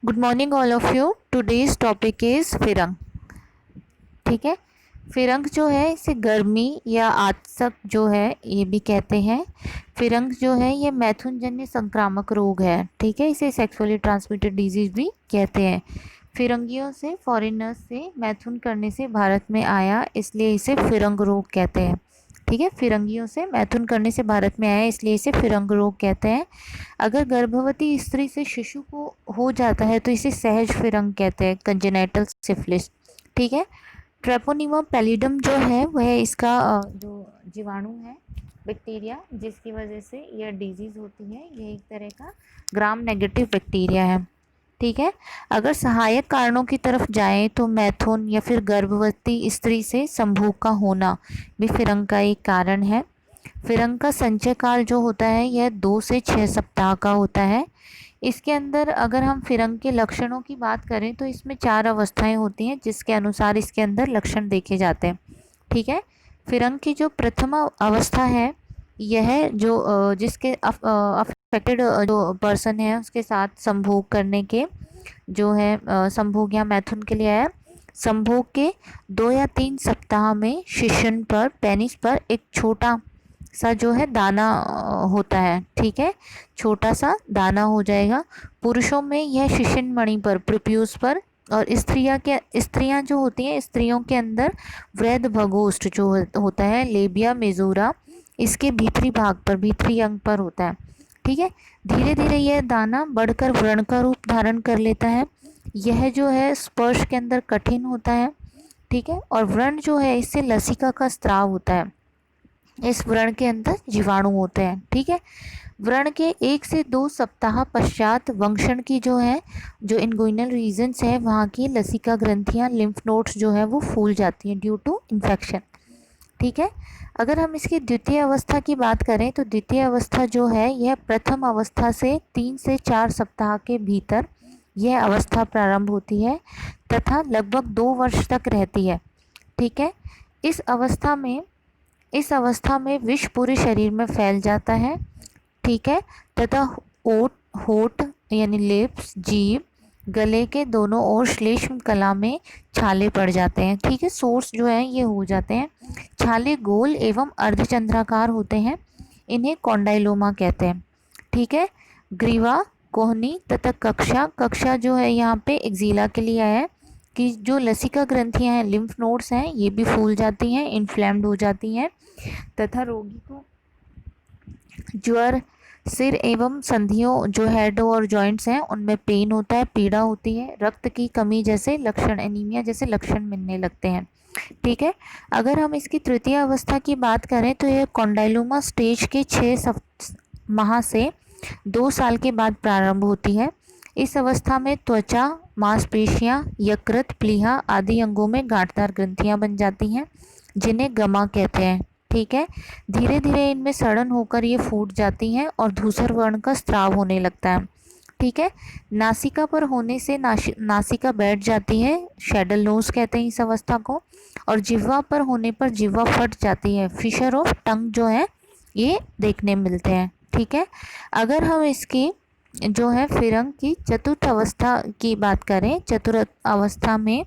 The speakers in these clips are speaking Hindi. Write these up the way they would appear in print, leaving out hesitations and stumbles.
Good morning all of you. Today's topic is फिरंग। ठीक है। फिरंग जो है इसे गर्मी या आतसक जो है ये भी कहते हैं। फिरंग जो है ये मैथुनजन्य संक्रामक रोग है। ठीक है, इसे सेक्सुअली ट्रांसमिटेड डिजीज भी कहते हैं। फिरंगियों से फॉरेनर्स से मैथुन करने से भारत में आया, इसलिए इसे फिरंग रोग कहते हैं। ठीक है, फिरंगियों से मैथुन करने से भारत में आया इसलिए इसे फिरंग रोग कहते हैं। अगर गर्भवती स्त्री से शिशु को हो जाता है तो इसे सहज फिरंग कहते हैं, कंजेनाइटल सिफिलिस। ठीक है। ट्रेपोनिमा पैलिडम जो है वह इसका जो जीवाणु है, बैक्टीरिया, जिसकी वजह से यह डिजीज़ होती है, यह एक तरह का ग्राम नेगेटिव बैक्टीरिया है। ठीक है। अगर सहायक कारणों की तरफ जाएं तो मैथुन या फिर गर्भवती स्त्री से संभोग का होना भी फिरंग का एक कारण है। फिरंग का संचय काल जो होता है यह 2 से 6 सप्ताह का होता है। इसके अंदर अगर हम फिरंग के लक्षणों की बात करें तो इसमें 4 अवस्थाएं होती हैं जिसके अनुसार इसके अंदर लक्षण देखे जाते हैं। ठीक है। फिरंग की जो प्रथम अवस्था है यह जो जिसके अफेक्टेड जो पर्सन है उसके साथ संभोग करने के जो है संभोग या मैथुन के लिए है। संभोग के 2 या 3 सप्ताह में शिशन पर, पेनिस पर एक छोटा सा जो है दाना होता है। ठीक है, छोटा सा दाना हो जाएगा। पुरुषों में यह शिशन मणि पर, प्रोप्यूस पर, और स्त्रियां जो होती हैं, स्त्रियों के अंदर वृहद भगोष्ठ जो होता है, लेबिया मेजोरा, इसके भीतरी भाग पर, भीतरी अंग पर होता है। ठीक है। धीरे धीरे यह दाना बढ़कर व्रण का रूप धारण कर लेता है। यह जो है स्पर्श के अंदर कठिन होता है। ठीक है। और व्रण जो है इससे लसिका का स्त्राव होता है। इस व्रण के अंदर जीवाणु होते हैं। ठीक है। व्रण के 1 से 2 सप्ताह पश्चात वंक्षण की जो है, जो इनगुइनल रीजन्स है वहाँ की लसिका ग्रंथियाँ, लिम्फ नोड्स जो है वो फूल जाती हैं ड्यू टू इन्फेक्शन। ठीक है। अगर हम इसकी द्वितीय अवस्था की बात करें तो द्वितीय अवस्था जो है यह प्रथम अवस्था से 3 से 4 सप्ताह के भीतर यह अवस्था प्रारंभ होती है तथा लगभग 2 वर्ष तक रहती है। ठीक है। इस अवस्था में इस अवस्था में विष पूरे शरीर में फैल जाता है। ठीक है। तथा ओठ होठ यानी लिप्स, जीभ, गले के दोनों ओर श्लेष्म कला में छाले पड़ जाते हैं। ठीक है, सोर्स जो है ये हो जाते हैं। छाले गोल एवं अर्धचंद्राकार होते हैं, इन्हें कॉन्डाइलोमा कहते हैं। ठीक है। ग्रीवा, कोहनी तथा कक्षा, कक्षा जो है यहाँ पे एक्जिला के लिए है कि जो लसिका ग्रंथियां हैं, लिम्फ नोड्स हैं, ये भी फूल जाती हैं, इन्फ्लेम्ड हो जाती हैं तथा रोगी को ज्वर, सिर एवं संधियों जो हेड और जॉइंट्स हैं उनमें पेन होता है, पीड़ा होती है, रक्त की कमी जैसे लक्षण, एनीमिया जैसे लक्षण मिलने लगते हैं। ठीक है। अगर हम इसकी तृतीय अवस्था की बात करें तो यह कॉन्डाइलोमा स्टेज के 6 माह से 2 साल के बाद प्रारंभ होती है। इस अवस्था में त्वचा, मांसपेशियां, यकृत, प्लीहा आदि अंगों में गांठदार ग्रंथियां बन जाती हैं जिन्हें गमा कहते हैं। ठीक है। धीरे धीरे इनमें सड़न होकर ये फूट जाती हैं और धूसर वर्ण का स्त्राव होने लगता है। ठीक है। नासिका पर होने से नासिका बैठ जाती है, शैडल नोज कहते हैं इस अवस्था को। और जिह्वा पर होने पर जिह्वा फट जाती है, फिशर ऑफ टंग जो है ये देखने मिलते हैं। ठीक है। अगर हम इसकी जो है फिरंग की चतुर्थ अवस्था की बात करें, चतुर्थ अवस्था में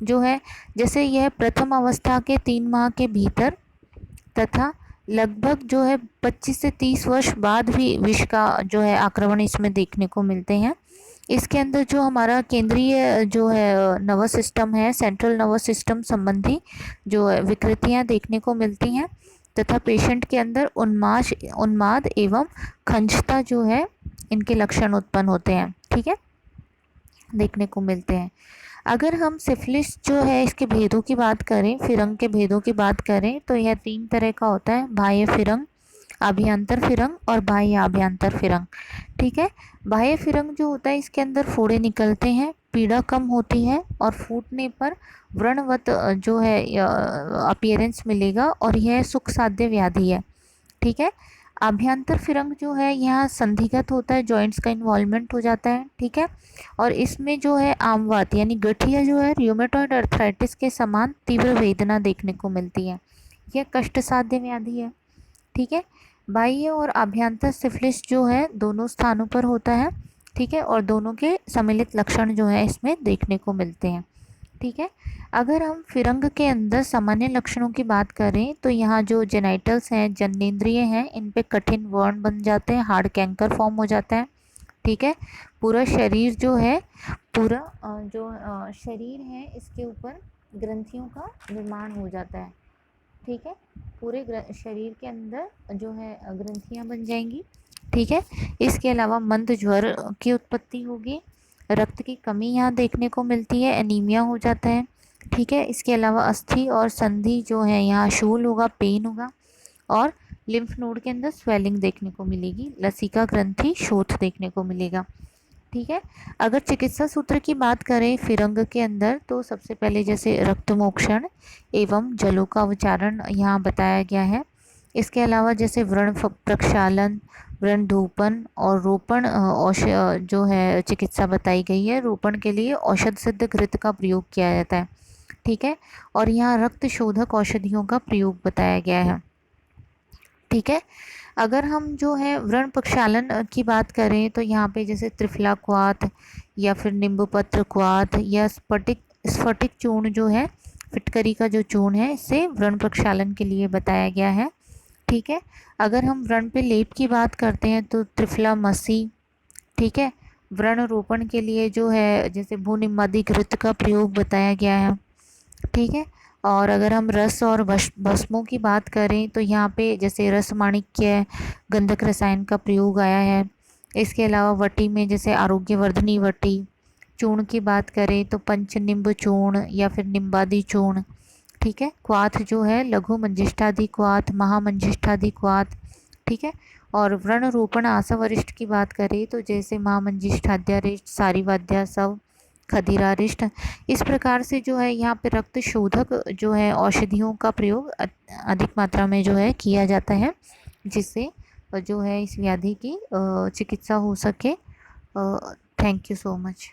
जो है जैसे यह प्रथम अवस्था के 3 माह के भीतर तथा लगभग जो है 25 से 30 वर्ष बाद भी विष का जो है आक्रमण इसमें देखने को मिलते हैं। इसके अंदर जो हमारा केंद्रीय जो है नर्वस सिस्टम है, सेंट्रल नर्वस सिस्टम संबंधी जो विकृतियां देखने को मिलती हैं तथा पेशेंट के अंदर उन्माद एवं खंजता जो है इनके लक्षण उत्पन्न होते हैं। ठीक है, देखने को मिलते हैं। अगर हम सिफिलिस जो है इसके भेदों की बात करें, फिरंग के भेदों की बात करें तो यह 3 तरह का होता है, बाह्य फिरंग, आभ्यंतर फिरंग और बाह्य आभ्यंतर फिरंग। ठीक है। बाह्य फिरंग जो होता है इसके अंदर फोड़े निकलते हैं, पीड़ा कम होती है और फूटने पर व्रणवत जो है अपीयरेंस मिलेगा और यह सुख साध्य व्याधि है। ठीक है। आभ्यंतर फिरंग जो है यहाँ संधिगत होता है, जॉइंट्स का इन्वॉल्वमेंट हो जाता है। ठीक है। और इसमें जो है आमवात यानी गठिया जो है रियोमेटॉइड अर्थराइटिस के समान तीव्र वेदना देखने को मिलती है, यह कष्ट साध्य व्याधि है। ठीक है। बाह्य और आभ्यंतर सिफिलिस जो है दोनों स्थानों पर होता है। ठीक है, और दोनों के सम्मिलित लक्षण जो है इसमें देखने को मिलते हैं। ठीक है, अगर हम फिरंग के अंदर सामान्य लक्षणों की बात करें तो यहाँ जो जेनाइटल्स हैं, जननेंद्रिय हैं, इन पे कठिन वर्ण बन जाते हैं, हार्ड कैंकर फॉर्म हो जाता है। ठीक है, पूरा शरीर जो है, पूरा शरीर है इसके ऊपर ग्रंथियों का निर्माण हो जाता है। ठीक है, पूरे शरीर के अंदर जो है ग्रंथियां बन जाएंगी। ठीक है, इसके अलावा मंद ज्वर की उत्पत्ति होगी, रक्त की कमी यहाँ देखने को मिलती है, एनीमिया हो जाता है। ठीक है, इसके अलावा अस्थि और संधि जो है यहाँ शूल होगा, पेन होगा, और लिम्फ नोड के अंदर स्वेलिंग देखने को मिलेगी, लसिका ग्रंथि शोथ देखने को मिलेगा। ठीक है, अगर चिकित्सा सूत्र की बात करें फिरंग के अंदर तो सबसे पहले जैसे रक्तमोक्षण एवं जलों का उच्चारण यहाँ बताया गया है। इसके अलावा जैसे व्रण प्रक्षालन, व्रण धूपन और रोपण जो है चिकित्सा बताई गई है। रोपण के लिए औषध सिद्ध घृत का प्रयोग किया जाता है। ठीक है, और यहाँ रक्त शोधक औषधियों का प्रयोग बताया गया है। ठीक है, अगर हम जो है व्रण प्रक्षालन की बात करें तो यहाँ पे जैसे त्रिफला क्वाथ या फिर नींबूपत्र क्वाथ या स्फटिक चूर्ण जो है, फिटकरी का जो चूर्ण है, इससे व्रण प्रक्षालन के लिए बताया गया है। ठीक है, अगर हम व्रण पे लेप की बात करते हैं तो त्रिफला मसी। ठीक है, व्रण रोपण के लिए जो है जैसे भूनिम्बादी घृत का प्रयोग बताया गया है। ठीक है, और अगर हम रस और भस्मों की बात करें तो यहाँ पे जैसे रस माणिक्य गंधक रसायन का प्रयोग आया है। इसके अलावा वटी में जैसे आरोग्यवर्धनी वटी। चूर्ण की बात करें तो पंचनिम्ब चूर्ण या फिर निम्बादी चूर्ण। ठीक है, क्वाथ जो है लघु मंजिष्ठादि क्वाथ, महामंजिष्ठादि क्वाथ। ठीक है, और व्रण रोपण आसावरिष्ठ की बात करें तो जैसे महामंजिष्ठाद्यारिष्ट, सारीवाद्यासव, खदीरारिष्ट। इस प्रकार से जो है यहाँ पे रक्त शोधक जो है औषधियों का प्रयोग अधिक मात्रा में जो है किया जाता है, जिससे जो है इस व्याधि की चिकित्सा हो सके। Thank you so much.